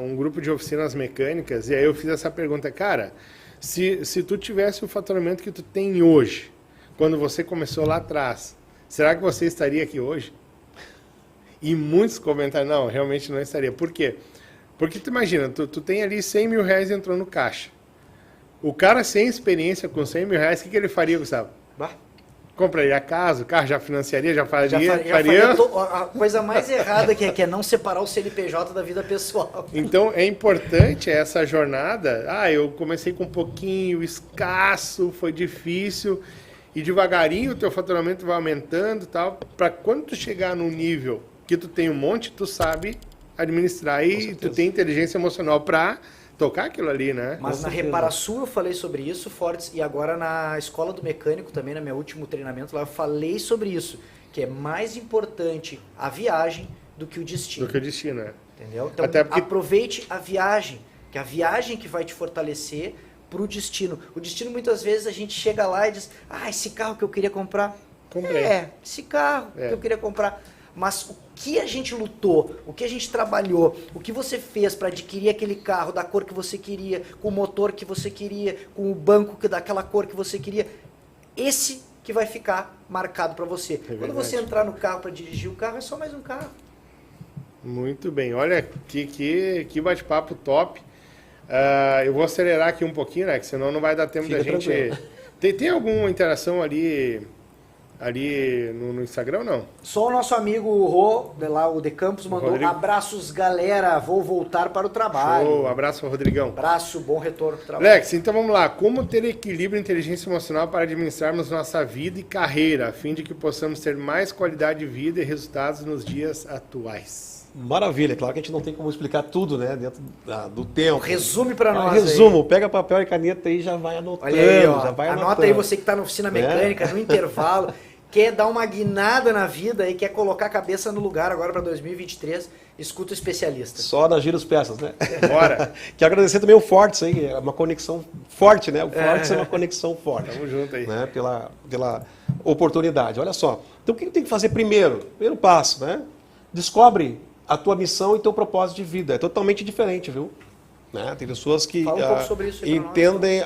um grupo de oficinas mecânicas e aí eu fiz essa pergunta, cara, se tu tivesse o faturamento que tu tem hoje, quando você começou lá atrás, será que você estaria aqui hoje? E muitos comentaram, não, realmente não estaria. Por quê? Porque tu imagina, tu tem ali 100 mil reais entrando no caixa. O cara sem experiência com 100 mil reais, o que ele faria, Gustavo? Compraria casa, o carro já financiaria, já faria. A coisa mais errada que é não separar o CNPJ da vida pessoal. Então é importante essa jornada. Eu comecei com um pouquinho, escasso, foi difícil. E devagarinho o teu faturamento vai aumentando e tal. Para quando tu chegar num nível que tu tem um monte, tu sabe administrar e tu tem inteligência emocional para tocar aquilo ali, né? Mas na Reparasul eu falei sobre isso, Fortes, e agora na Escola do Mecânico também, no meu último treinamento lá, eu falei sobre isso, que é mais importante a viagem do que o destino. Do que o destino, é. Entendeu? Então Até porque... aproveite a viagem, que é a viagem que vai te fortalecer para o destino. O destino muitas vezes a gente chega lá e diz, esse carro que eu queria comprar. Comprei. Esse carro que eu queria comprar. Mas o que a gente lutou, o que a gente trabalhou, o que você fez para adquirir aquele carro da cor que você queria, com o motor que você queria, com o banco daquela cor que você queria, esse que vai ficar marcado para você. Quando você entrar no carro para dirigir o carro, é só mais um carro. Muito bem. Olha, que bate-papo top. Eu vou acelerar aqui um pouquinho, né? Que senão não vai dar tempo da gente... Tem alguma interação ali no Instagram ou não? Só o nosso amigo Rô, lá, o De Campos, mandou abraços, galera, vou voltar para o trabalho. Show, abraço, Rodrigão. Abraço, bom retorno para o trabalho. Lex, então vamos lá. Como ter equilíbrio e inteligência emocional para administrarmos nossa vida e carreira, a fim de que possamos ter mais qualidade de vida e resultados nos dias atuais? Maravilha, claro que a gente não tem como explicar tudo, né, dentro do tempo. Resume para nós. Resumo, pega papel e caneta aí e já vai anotando. Olha aí, ó, já vai anota anotando. aí você que está na oficina mecânica, no intervalo, quer dar uma guinada na vida e quer colocar a cabeça no lugar agora para 2023, escuta o especialista. Só na Gira as Peças, né? Bora! Quero agradecer também o Fortes aí, é uma conexão forte, né? O Fortes é uma conexão forte. Tamo junto aí. Né? Pela oportunidade. Olha só, então o que tem que fazer primeiro? Primeiro passo, né? Descobre a tua missão e teu propósito de vida. É totalmente diferente, viu? Né? Tem pessoas que Fala um pouco sobre isso entendem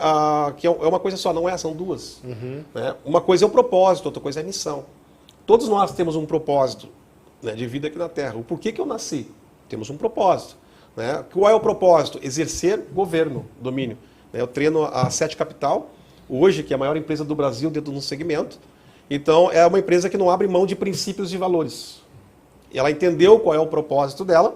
que é uma coisa só, não é, são duas. Né? Uma coisa é o propósito, outra coisa é a missão. Todos nós temos um propósito, né, de vida aqui na Terra. O porquê que eu nasci? Temos um propósito. Né? Qual é o propósito? Exercer governo, domínio. Eu treino a Sete Capital, hoje, que é a maior empresa do Brasil dentro de um segmento. Então, é uma empresa que não abre mão de princípios e valores. Ela entendeu qual é o propósito dela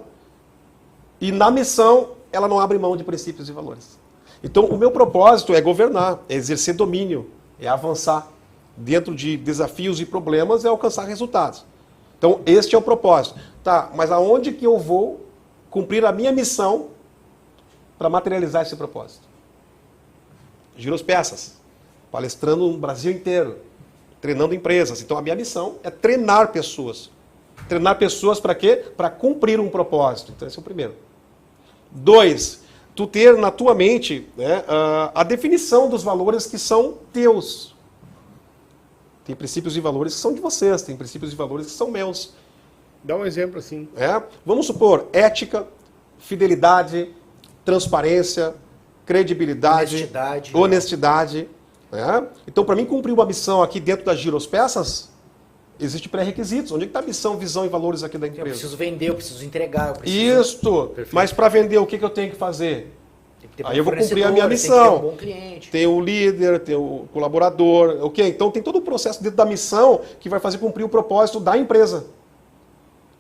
e na missão ela não abre mão de princípios e valores. Então o meu propósito é governar, é exercer domínio, é avançar dentro de desafios e problemas, é alcançar resultados. Então este é o propósito. Tá, mas aonde que eu vou cumprir a minha missão para materializar esse propósito? Giro as Peças, palestrando no Brasil inteiro, treinando empresas. Então a minha missão é treinar pessoas. Treinar pessoas para quê? Para cumprir um propósito. Então esse é o primeiro. 2, tu ter na tua mente, né, a definição dos valores que são teus. Tem princípios e valores que são de vocês, tem princípios e valores que são meus. Dá um exemplo assim. Vamos supor, ética, fidelidade, transparência, credibilidade, honestidade. Né? Então, para mim cumprir uma missão aqui dentro da Giro as Peças, existem pré-requisitos. Onde é que está a missão, visão e valores aqui da empresa? Eu preciso vender, eu preciso entregar. Eu preciso... Isto! Perfeito. Mas para vender, o que eu tenho que fazer? Aí eu vou cumprir a minha missão. Tem que ter um bom cliente. Tem o líder, tem o colaborador, ok? Então tem todo o processo dentro da missão que vai fazer cumprir o propósito da empresa.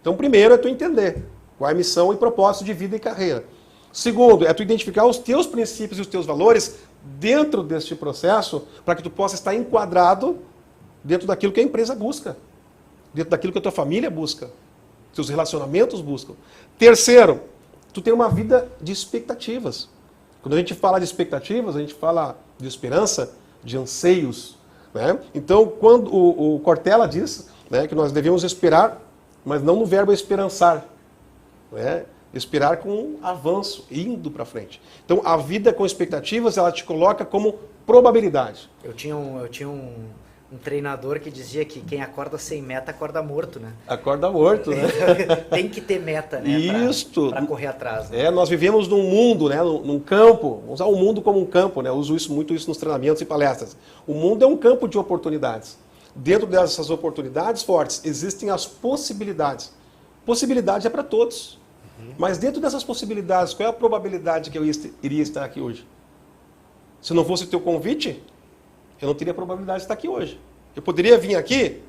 Então primeiro é tu entender qual é a missão e propósito de vida e carreira. Segundo, é tu identificar os teus princípios e os teus valores dentro deste processo para que tu possa estar enquadrado dentro daquilo que a empresa busca, dentro daquilo que a tua família busca, seus relacionamentos buscam. Terceiro, tu tem uma vida de expectativas. Quando a gente fala de expectativas, a gente fala de esperança, de anseios. Né? Então, quando o Cortella diz, né, que nós devemos esperar, mas não no verbo esperançar. Né? Esperar com avanço, indo para frente. Então, a vida com expectativas, ela te coloca como probabilidade. Eu tinha um treinador que dizia que quem acorda sem meta acorda morto, né? Acorda morto, né? Tem que ter meta, né? Isto. Para correr atrás. Né? Nós vivemos num mundo, né? Num campo. Vamos usar o mundo como um campo, né? Eu uso muito isso nos treinamentos e palestras. O mundo é um campo de oportunidades. Dentro dessas oportunidades fortes, existem as possibilidades. Possibilidade é para todos. Mas dentro dessas possibilidades, qual é a probabilidade que eu iria estar aqui hoje? Se não fosse o teu convite, eu não teria probabilidade de estar aqui hoje. Eu poderia vir aqui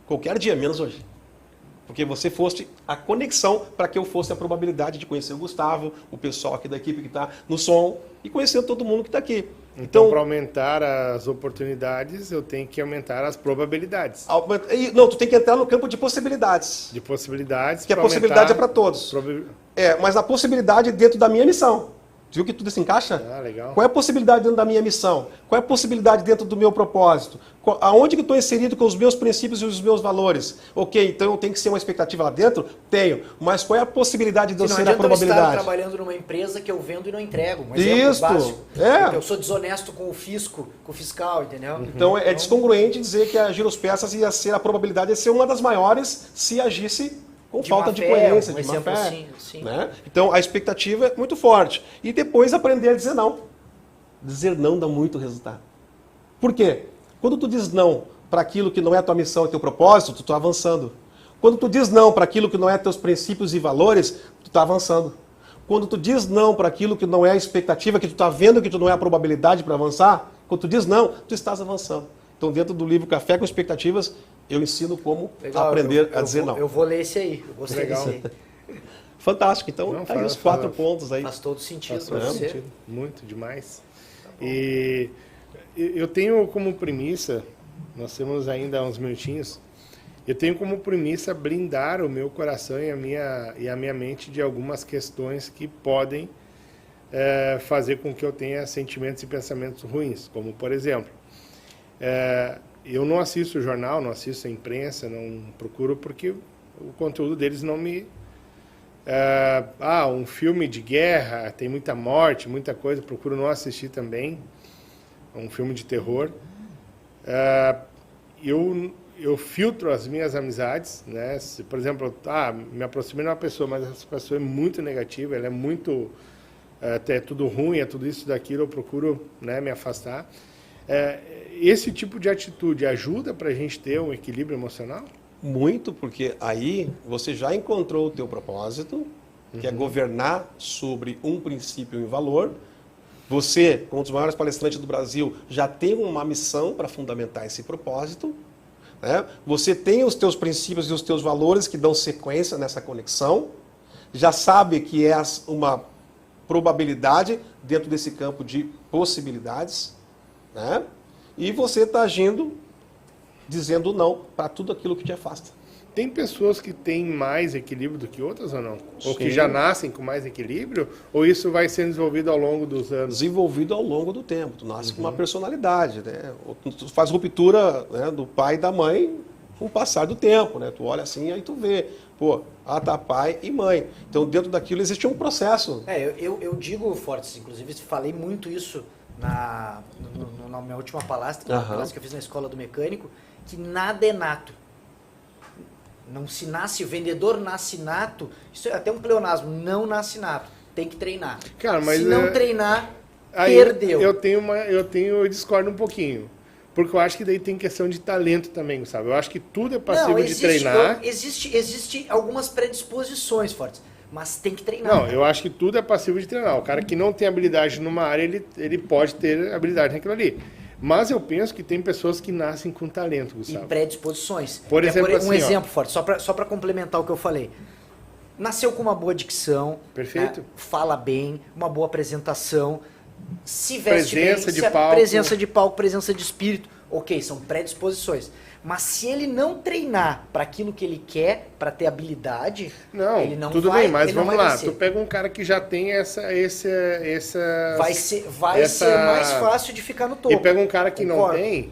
qualquer dia, menos hoje. Porque você foste a conexão para que eu fosse a probabilidade de conhecer o Gustavo, o pessoal aqui da equipe que está no som e conhecer todo mundo que está aqui. Então, para aumentar as oportunidades, eu tenho que aumentar as probabilidades. Não, tu tem que entrar no campo de possibilidades. De possibilidades. Que a possibilidade é para todos. Mas a possibilidade dentro da minha missão. Viu que tudo se encaixa? Ah, legal. Qual é a possibilidade dentro da minha missão? Qual é a possibilidade dentro do meu propósito? Aonde que eu estou inserido com os meus princípios e os meus valores? Ok, então eu tenho que ser uma expectativa lá dentro? Tenho. Mas qual é a possibilidade de eu ser a probabilidade? Eu estar trabalhando numa empresa que eu vendo e não entrego. Um Isso. Básico. Eu sou desonesto com o fisco, com o fiscal, entendeu? Então é descongruente dizer que a Girospeças ia ser a probabilidade de ser uma das maiores se agisse com falta de coerência, de má fé. Sim. Né? Então a expectativa é muito forte. E depois aprender a dizer não. Dizer não dá muito resultado. Por quê? Quando tu diz não para aquilo que não é a tua missão e teu propósito, tu está avançando. Quando tu diz não para aquilo que não é teus princípios e valores, tu está avançando. Quando tu diz não para aquilo que não é a expectativa, que tu está vendo que tu não é a probabilidade para avançar, quando tu diz não, tu estás avançando. Então dentro do livro Café com Expectativas, eu ensino como aprender a dizer não. Eu vou ler esse aí. Eu gostei desse aí. Fantástico. Então, tá aí os 4 pontos aí. Faz todo sentido. Muito, demais. E eu tenho como premissa, nós temos ainda uns minutinhos, eu tenho como premissa blindar o meu coração e a minha mente de algumas questões que podem fazer com que eu tenha sentimentos e pensamentos ruins. Como, por exemplo, eu não assisto jornal, não assisto a imprensa, não procuro porque o conteúdo deles não me... um filme de guerra, tem muita morte, muita coisa, procuro não assistir também. Um filme de terror. Eu filtro as minhas amizades, né? Se, por exemplo, me aproximei de uma pessoa, mas essa pessoa é muito negativa, ela é muito... é tudo ruim, é tudo isso, daquilo, eu procuro, né, me afastar. Esse tipo de atitude ajuda para a gente ter um equilíbrio emocional? Muito, porque aí você já encontrou o teu propósito, que é governar sobre um princípio e um valor. Você, como um dos maiores palestrantes do Brasil, já tem uma missão para fundamentar esse propósito. Né? Você tem os teus princípios e os teus valores que dão sequência nessa conexão. Já sabe que é uma probabilidade dentro desse campo de possibilidades. Né? E você está agindo, dizendo não para tudo aquilo que te afasta. Tem pessoas que têm mais equilíbrio do que outras ou não? Sim. Ou que já nascem com mais equilíbrio? Ou isso vai sendo desenvolvido ao longo dos anos? Desenvolvido ao longo do tempo. Tu nasce com uma personalidade. Né? Tu faz ruptura, né, do pai e da mãe com o passar do tempo. Né? Tu olha assim e aí tu vê. Tá pai e mãe. Então dentro daquilo existe um processo. Eu digo, Fortes, inclusive falei muito isso na minha última palestra, na palestra que eu fiz na Escola do Mecânico, que nada é nato. Não se nasce, o vendedor nasce nato, isso é até um pleonasmo, não nasce nato, tem que treinar. Cara, mas se não treinar, perdeu. Eu discordo um pouquinho, porque eu acho que daí tem questão de talento também, sabe? Eu acho que tudo é passível de treinar. Existe algumas predisposições fortes. mas tem que treinar. Não, eu acho que tudo é passivo de treinar. O cara que não tem habilidade numa área, ele pode ter habilidade naquilo ali. Mas eu penso que tem pessoas que nascem com talento, Gustavo. E predisposições. Por exemplo, um exemplo forte, só para complementar o que eu falei. Nasceu com uma boa dicção, perfeito. Fala bem, uma boa apresentação, se veste presença bem, de palco. Presença de palco, presença de espírito. Ok, são predisposições. Mas se ele não treinar para aquilo que ele quer, para ter habilidade, ele não tudo vai, bem, mas vamos lá. Descer. Tu pega um cara que já tem essa vai ser mais fácil de ficar no topo. E pega um cara que não tem.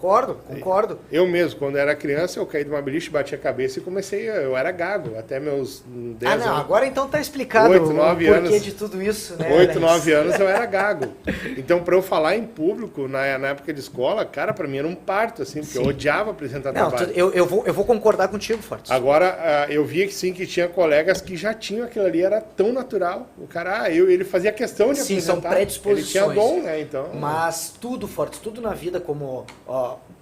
Concordo. Eu mesmo, quando era criança, eu caí de uma beliche, bati a cabeça e eu era gago, até meus 10 anos. Agora então tá explicado 8, 9 o porquê anos, de tudo isso, né? 8, 9 anos eu era gago. Então, para eu falar em público, na época de escola, cara, para mim era um parto, assim, porque eu odiava apresentar trabalho. Eu vou concordar contigo, Fortes. Agora, eu via que sim, que tinha colegas que já tinham aquilo ali, era tão natural. O cara, ele fazia questão de apresentar. São predisposições. Ele tinha dom, né? Então... Mas tudo, Fortes, tudo na vida, como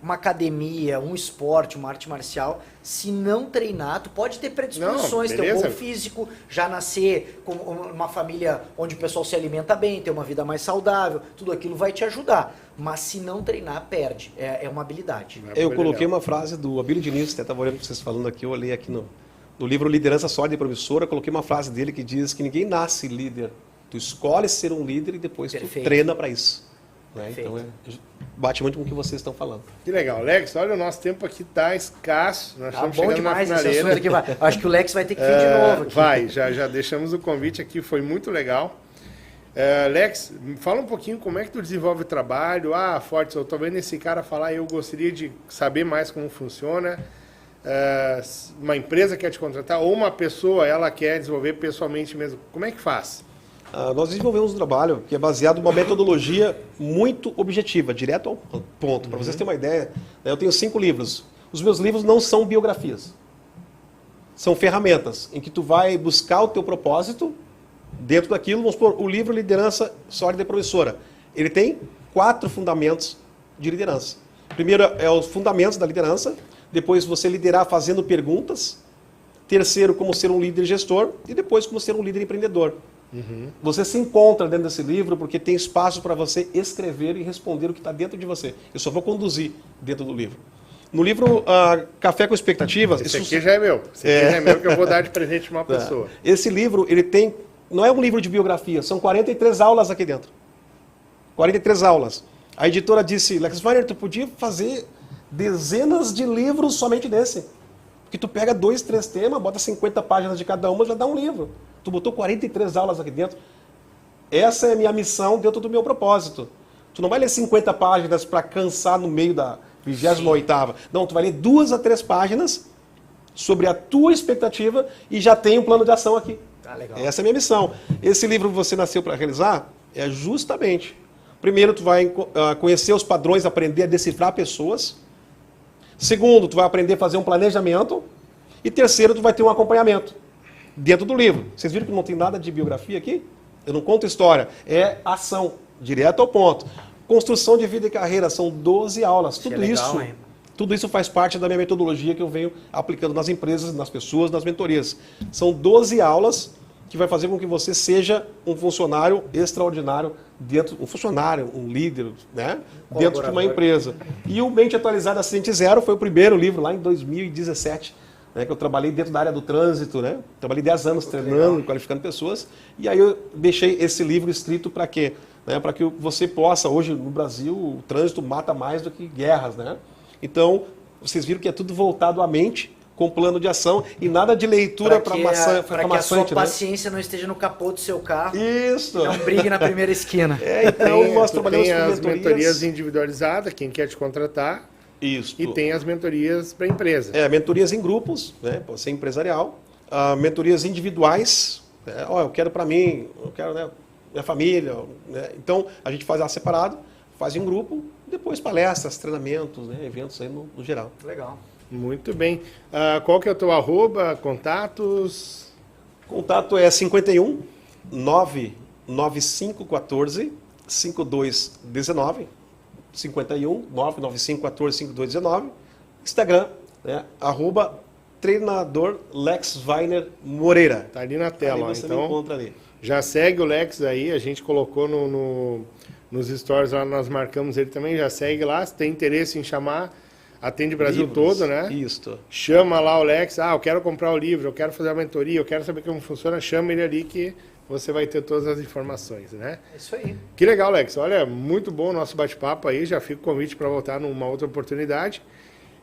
uma academia, um esporte, uma arte marcial, se não treinar, tu pode ter predisposições, ter um bom físico, já nascer com uma família onde o pessoal se alimenta bem, ter uma vida mais saudável, tudo aquilo vai te ajudar. Mas se não treinar, perde. É uma habilidade. Eu coloquei uma frase do Abílio Diniz, até estava olhando vocês falando aqui, eu olhei aqui no livro Liderança Sólida e Promissora, coloquei uma frase dele que diz que ninguém nasce líder. Tu escolhe ser um líder e depois tu treina para isso. Né? Então, bate muito com o que vocês estão falando. Que legal. Lex, olha, o nosso tempo aqui está escasso. Nós estamos bom chegando demais na finaleira. Aqui vai. Acho que o Lex vai ter que vir de novo. Aqui. Vai, já deixamos o convite aqui, foi muito legal. Lex, fala um pouquinho como é que tu desenvolve o trabalho. Fortes, eu estou vendo esse cara falar e eu gostaria de saber mais como funciona. Uma empresa quer te contratar ou uma pessoa, ela quer desenvolver pessoalmente mesmo. Como é que faz? Nós desenvolvemos um trabalho que é baseado numa metodologia muito objetiva, direto ao ponto. Para vocês terem uma ideia, eu tenho 5 livros. Os meus livros não são biografias. São ferramentas em que tu vai buscar o teu propósito dentro daquilo. Vamos supor, o livro Liderança Sólida e Promissora. Ele tem 4 fundamentos de liderança. Primeiro é os fundamentos da liderança. Depois você liderar fazendo perguntas. Terceiro, como ser um líder gestor. E depois, como ser um líder empreendedor. Você se encontra dentro desse livro porque tem espaço para você escrever e responder o que está dentro de você. Eu só vou conduzir dentro do livro. No livro Café com Expectativas... Esse aqui já é meu. Esse aqui já é meu que eu vou dar de presente para uma pessoa. Esse livro, ele tem... Não é um livro de biografia, são 43 aulas aqui dentro. 43 aulas. A editora disse, Lex Weiner, tu podia fazer dezenas de livros somente desse. Porque tu pega 2, 3 temas, bota 50 páginas de cada uma, já dá um livro. Tu botou 43 aulas aqui dentro. Essa é a minha missão dentro do meu propósito. Tu não vai ler 50 páginas para cansar no meio da 28ª. Não, tu vai ler 2 a 3 páginas sobre a tua expectativa e já tem um plano de ação aqui. Legal. Essa é a minha missão. Esse livro que você nasceu para realizar é justamente... Primeiro, tu vai conhecer os padrões, aprender a decifrar pessoas. Segundo, tu vai aprender a fazer um planejamento. E terceiro, tu vai ter um acompanhamento dentro do livro. Vocês viram que não tem nada de biografia aqui? Eu não conto história. É ação, direto ao ponto. Construção de vida e carreira, são 12 aulas. Tudo isso faz parte da minha metodologia que eu venho aplicando nas empresas, nas pessoas, nas mentorias. São 12 aulas que vai fazer com que você seja um funcionário extraordinário dentro, um funcionário, um líder, né? Dentro de uma empresa. E o Mente Atualizada Acidente Zero foi o primeiro livro lá em 2017, né, que eu trabalhei dentro da área do trânsito, né? Trabalhei 10 anos treinando, qualificando pessoas. E aí eu deixei esse livro escrito para quê? Né, para que você possa, hoje no Brasil, o trânsito mata mais do que guerras, né? Então, vocês viram que é tudo voltado à mente, com plano de ação e nada de leitura para maçã. Para que a sua paciência não esteja no capô do seu carro. Isso. E não brigue na primeira esquina. Então, nós trabalhamos com as mentorias individualizadas, quem quer te contratar. Isso. E tem as mentorias para empresa. Mentorias em grupos, né? Pode ser empresarial. Mentorias individuais. Eu quero para mim, eu quero, né, minha família. Né? Então, a gente faz ela separado, faz em grupo, depois palestras, treinamentos, né, eventos aí no geral. Legal. Muito bem. Qual que é o teu @, contatos? Contato é 51 99514 5219. 51 99514 5219. Instagram, né, treinador Lex Weiner Moreira. Tá ali na tela, ali você então me encontra ali. Já segue o Lex aí, a gente colocou nos stories lá, nós marcamos ele também, já segue lá, se tem interesse em chamar, atende o Brasil todo, né? Isso. Chama lá o Lex, eu quero comprar o livro, eu quero fazer a mentoria, eu quero saber como funciona, chama ele ali que você vai ter todas as informações, né? É isso aí. Que legal, Lex. Olha, muito bom o nosso bate-papo aí, já fica o convite para voltar numa outra oportunidade.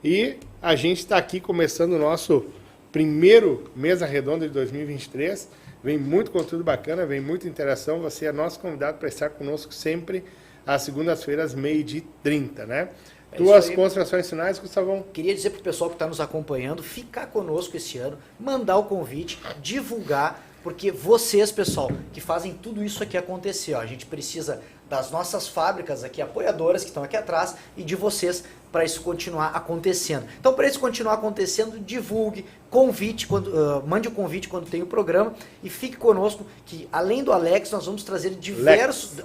E a gente está aqui começando o nosso primeiro Mesa Redonda de 2023. Vem muito conteúdo bacana, vem muita interação. Você é nosso convidado para estar conosco sempre às segundas-feiras, 12h30, né? Tuas considerações finais, Gustavão? Queria dizer para o pessoal que está nos acompanhando, ficar conosco esse ano, mandar o convite, divulgar, porque vocês, pessoal, que fazem tudo isso aqui acontecer. Ó, a gente precisa das nossas fábricas aqui, apoiadoras que estão aqui atrás, e de vocês para isso continuar acontecendo. Então, para isso continuar acontecendo, divulgue, convite, mande o convite quando tem o programa e fique conosco que, além do Alex, nós vamos trazer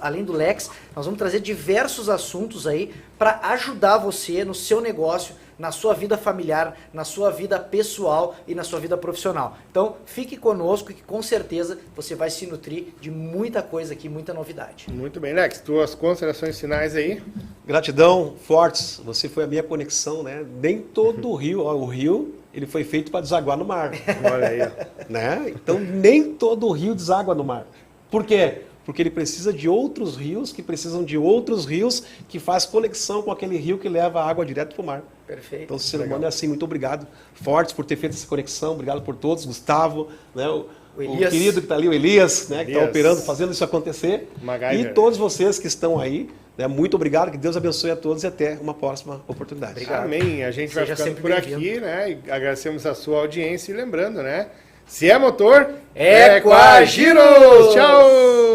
além do Lex, nós vamos trazer diversos assuntos aí para ajudar você no seu negócio, na sua vida familiar, na sua vida pessoal e na sua vida profissional. Então, fique conosco que com certeza você vai se nutrir de muita coisa aqui, muita novidade. Muito bem, Lex. Tuas considerações finais aí? Gratidão, Fortes. Você foi a minha conexão, né? Nem todo o rio, ele foi feito para desaguar no mar. Olha aí, ó. Né? Então, nem todo o rio deságua no mar. Por quê? Porque ele precisa de outros rios, que precisam de outros rios, que faz conexão com aquele rio que leva a água direto para o mar. Perfeito. Então, o ser humano é assim. Muito obrigado, Fortes, por ter feito essa conexão. Obrigado por todos. Gustavo, né? O querido que está ali, o Elias, né? Que está operando, fazendo isso acontecer. MacGyver. E todos vocês que estão aí. Né? Muito obrigado, que Deus abençoe a todos e até uma próxima oportunidade. Obrigado. Amém. A gente vai ficando por aqui, né? E agradecemos a sua audiência e lembrando, né? Se é motor, é com a Giros! Tchau!